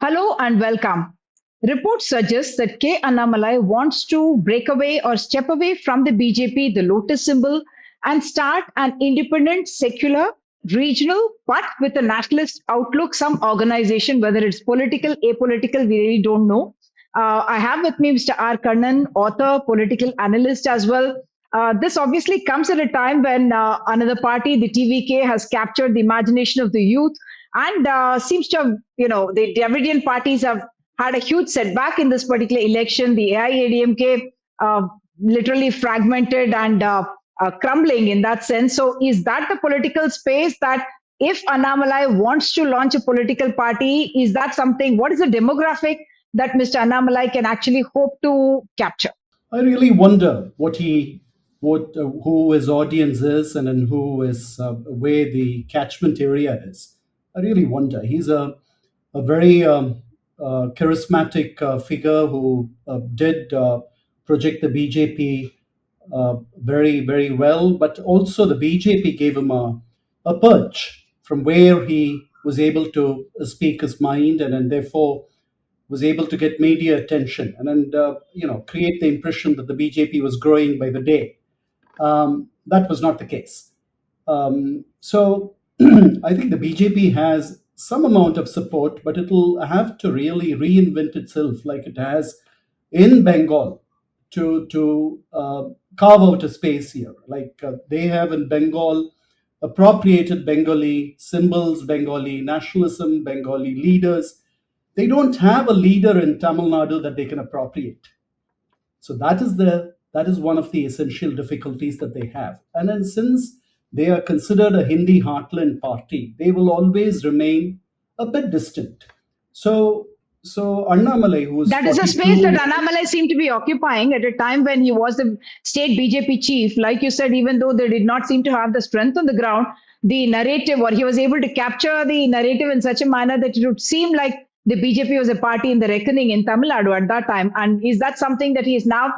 Hello and welcome. Reports suggest that K. Annamalai wants to break away or step away from the BJP, the lotus symbol, and start an independent, secular, regional, but with a nationalist outlook, some organization, whether it's political, apolitical, we really don't know. I have with me Mr. R. Kannan, author, political analyst as well. This obviously comes at a time when another party, the TVK, has captured the imagination of the youth and seems to have, the Dravidian parties have had a huge setback in this particular election. The AIADMK literally fragmented and crumbling in that sense. So, is that the political space that if Annamalai wants to launch a political party, is that something? What is the demographic that Mr. Annamalai can actually hope to capture? I really wonder who his audience is and then who is where the catchment area is. I really wonder. He's a very charismatic figure who did project the BJP very, very well, but also the BJP gave him a perch from where he was able to speak his mind and therefore was able to get media attention and create the impression that the BJP was growing by the day. That was not the case. So I think the BJP has some amount of support, but it'll have to really reinvent itself like it has in Bengal to carve out a space here. Like they have in Bengal appropriated Bengali symbols, Bengali nationalism, Bengali leaders. They don't have a leader in Tamil Nadu that they can appropriate. So that is one of the essential difficulties that they have. And then since they are considered a Hindi heartland party, they will always remain a bit distant. So Annamalai, who is That is a 42, space that Annamalai seemed to be occupying at a time when he was the state BJP chief. Like you said, even though they did not seem to have the strength on the ground, the narrative, or he was able to capture the narrative in such a manner that it would seem like the BJP was a party in the reckoning in Tamil Nadu at that time. And is that something that he is now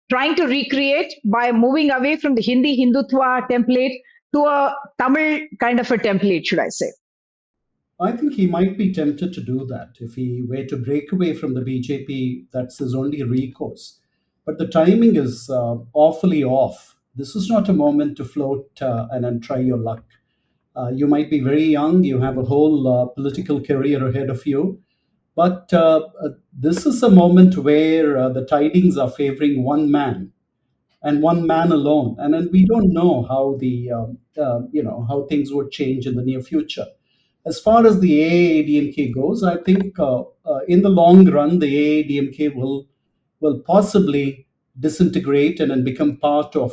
trying to recreate by moving away from the Hindi Hindutva template to a Tamil kind of a template, should I say? I think he might be tempted to do that. If he were to break away from the BJP, that's his only recourse. But the timing is awfully off. This is not a moment to float and then try your luck. You might be very young, you have a whole political career ahead of you. But this is a moment where the tidings are favoring one man and one man alone, and then we don't know how how things would change in the near future. As far as the AIADMK goes, I think in the long run, the AIADMK will possibly disintegrate and then become part of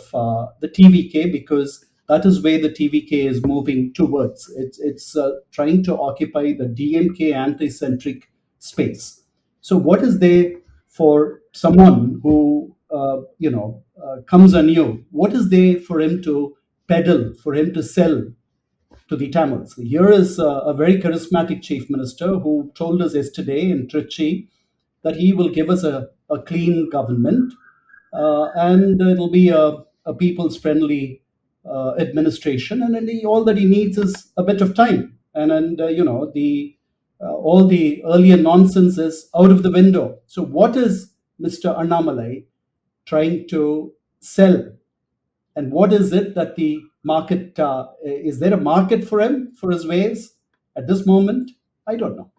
the TVK because that is where the TVK is moving towards. It's trying to occupy the DMK anti-centric space. So, what is there for someone who comes anew? What is there for him to peddle, for him to sell to the Tamils? Here is a very charismatic chief minister who told us yesterday in Trichy that he will give us a clean government and it'll be a people's friendly administration, and then all that he needs is a bit of time, and the all the earlier nonsense is out of the window. So what is Mr. Annamalai trying to sell, and what is it that the market is there a market for him, for his ways at this moment? I don't know.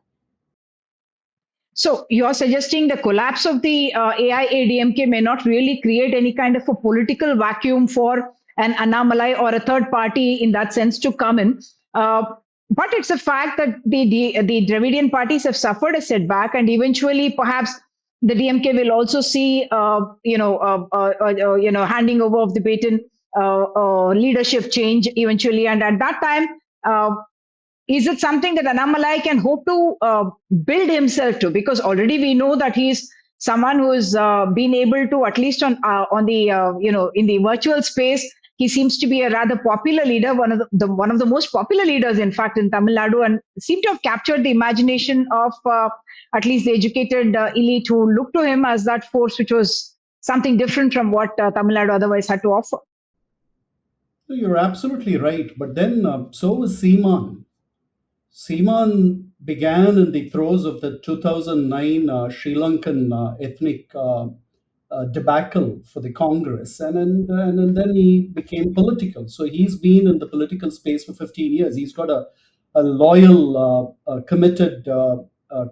So you're suggesting the collapse of the AIADMK may not really create any kind of a political vacuum for an Annamalai or a third party in that sense to come in. But it's a fact that the Dravidian parties have suffered a setback, and eventually, perhaps the DMK will also see, handing over of the baton, leadership change eventually, and at that time. Is it something that Annamalai can hope to build himself to? Because already we know that he's someone who's been able to, at least on the in the virtual space, he seems to be a rather popular leader, one of the most popular leaders, in fact, in Tamil Nadu, and seem to have captured the imagination of at least the educated elite who looked to him as that force, which was something different from what Tamil Nadu otherwise had to offer. So you're absolutely right. But then so was Seaman. Seaman began in the throes of the 2009 Sri Lankan ethnic debacle for the Congress, and then he became political. So he's been in the political space for 15 years. He's got a loyal, committed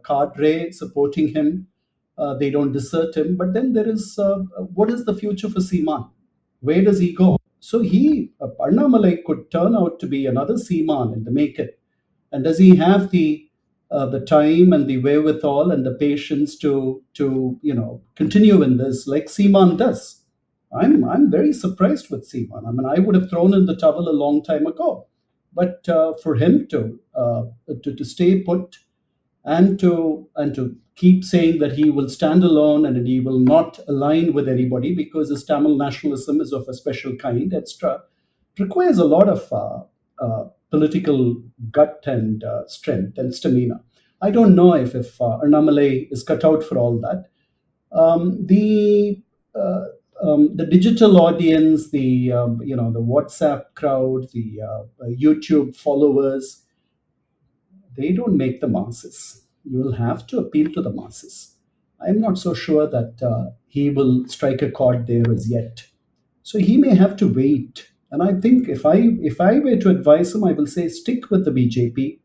cadre supporting him. They don't desert him. But then there is what is the future for Seaman? Where does he go? So Annamalai could turn out to be another Seaman in the making. And does he have the time and the wherewithal and the patience to continue in this like Seaman does? I'm very surprised with Seaman. I mean, I would have thrown in the towel a long time ago, but for him to stay put and to keep saying that he will stand alone and he will not align with anybody because his Tamil nationalism is of a special kind, extra, requires a lot of political gut and strength and stamina. I don't know if Annamalai is cut out for all that. The digital audience, the WhatsApp crowd, the YouTube followers, they don't make the masses. You will have to appeal to the masses. I'm not so sure that he will strike a chord there as yet. So he may have to wait. And I think if I were to advise him, I will say stick with the BJP.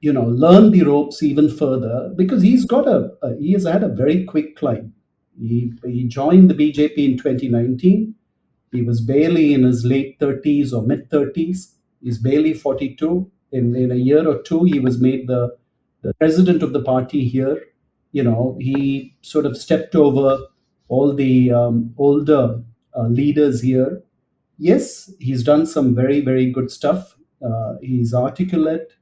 Learn the ropes even further because he has had a very quick climb. He joined the BJP in 2019. He was barely in his late 30s or mid 30s. He's barely 42. In a year or two, he was made the president of the party here. He sort of stepped over all the older leaders here. Yes, he's done some very, very good stuff. He's articulate.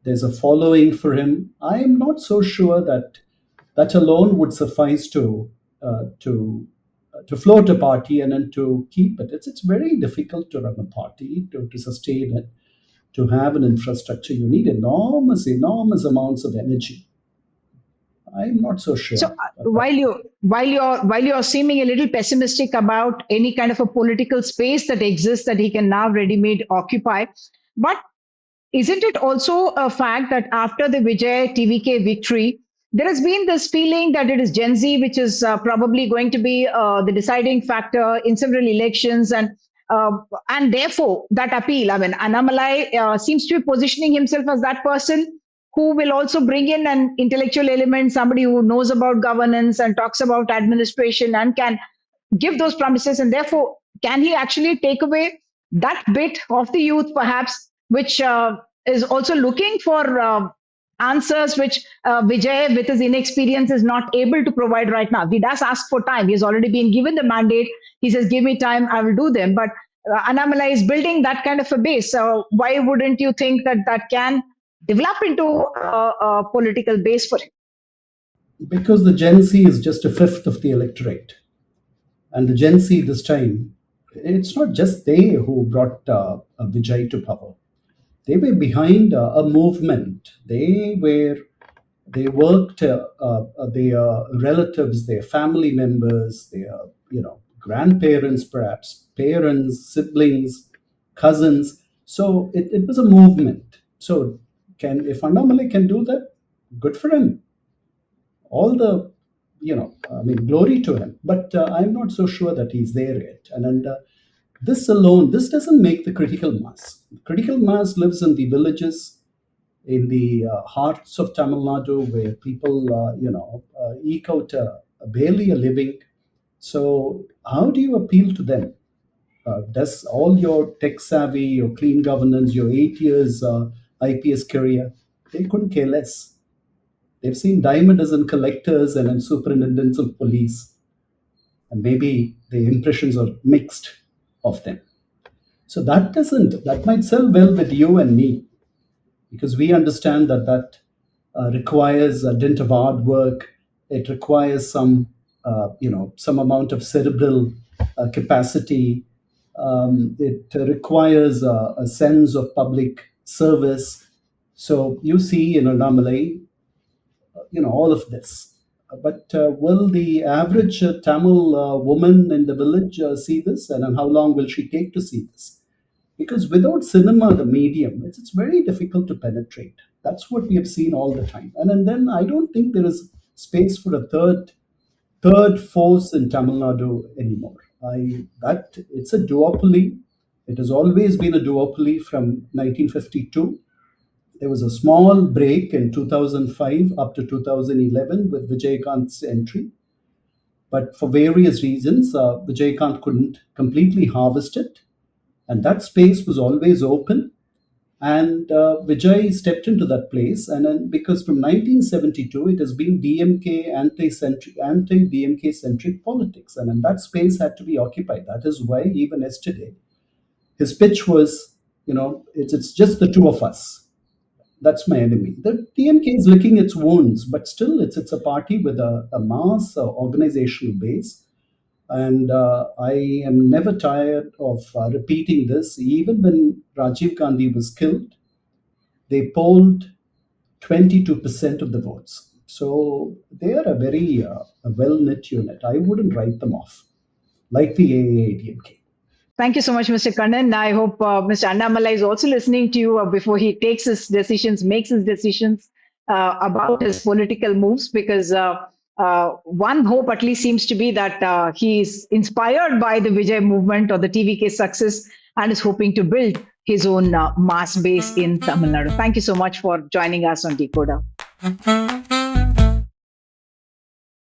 There's a following for him. I am not so sure that that alone would suffice to float a party and then to keep it. It's very difficult to run a party, to sustain it, to have an infrastructure. You need enormous, enormous amounts of energy. I'm not so So sure. while you're seeming a little pessimistic about any kind of a political space that exists that he can now ready-made occupy, but isn't it also a fact that after the Vijay TVK victory, there has been this feeling that it is Gen Z which is probably going to be the deciding factor in several elections, uh, and therefore that appeal. I mean, Annamalai seems to be positioning himself as that person who will also bring in an intellectual element, somebody who knows about governance and talks about administration and can give those promises. And therefore, can he actually take away that bit of the youth, perhaps, which is also looking for answers which Vijay, with his inexperience, is not able to provide right now? He does ask for time. He's already been given the mandate. He says, give me time, I will do them. But Annamalai is building that kind of a base. So why wouldn't you think that that can develop into a political base for him? Because the Gen Z is just a fifth of the electorate. And the Gen Z this time, it's not just they who brought Vijay to power. They were behind a movement. They worked their relatives, their family members, their grandparents, perhaps parents, siblings, cousins. So it was a movement. So can if Annamalai can do that, good for him. All the I mean, glory to him. But I'm not so sure that he's there yet. And this alone, this doesn't make the critical mass. Critical mass lives in the villages, in the hearts of Tamil Nadu, where people, eke out barely a living. So, how do you appeal to them? Does all your tech savvy, your clean governance, your 8 years IPS career, they couldn't care less. They've seen dime a dozen collectors and then superintendents of police, and maybe the impressions are mixed of them. So that might sell well with you and me because we understand that requires a dint of hard work. It requires some amount of cerebral capacity. It requires a sense of public service. So you see in Annamalai, all of this. But will the average Tamil woman in the village see this, and how long will she take to see this? Because without cinema, the medium, it's very difficult to penetrate. That's what we have seen all the time. And then I don't think there is space for a third force in Tamil Nadu anymore. That it's a duopoly. It has always been a duopoly from 1952. There was a small break in 2005 up to 2011 with Vijay Kant's entry, but for various reasons, Vijay Kant couldn't completely harvest it, and that space was always open. And Vijay stepped into that place, and then because from 1972 it has been DMK anti-DMK centric politics, and then that space had to be occupied. That is why even yesterday his pitch was, it's just the two of us. That's my enemy. The DMK is licking its wounds, but still, it's a party with a mass organizational base, and I am never tired of repeating this. Even when Rajiv Gandhi was killed, they polled 22% of the votes. So they are a very well knit unit. I wouldn't write them off, like the AIADMK. Thank you so much, Mr. Kannan. I hope Mr. Annamalai is also listening to you before he takes his decisions, makes his decisions about his political moves, because one hope at least seems to be that he is inspired by the Vijay movement or the TVK success and is hoping to build his own mass base in Tamil Nadu. Thank you so much for joining us on Decoder.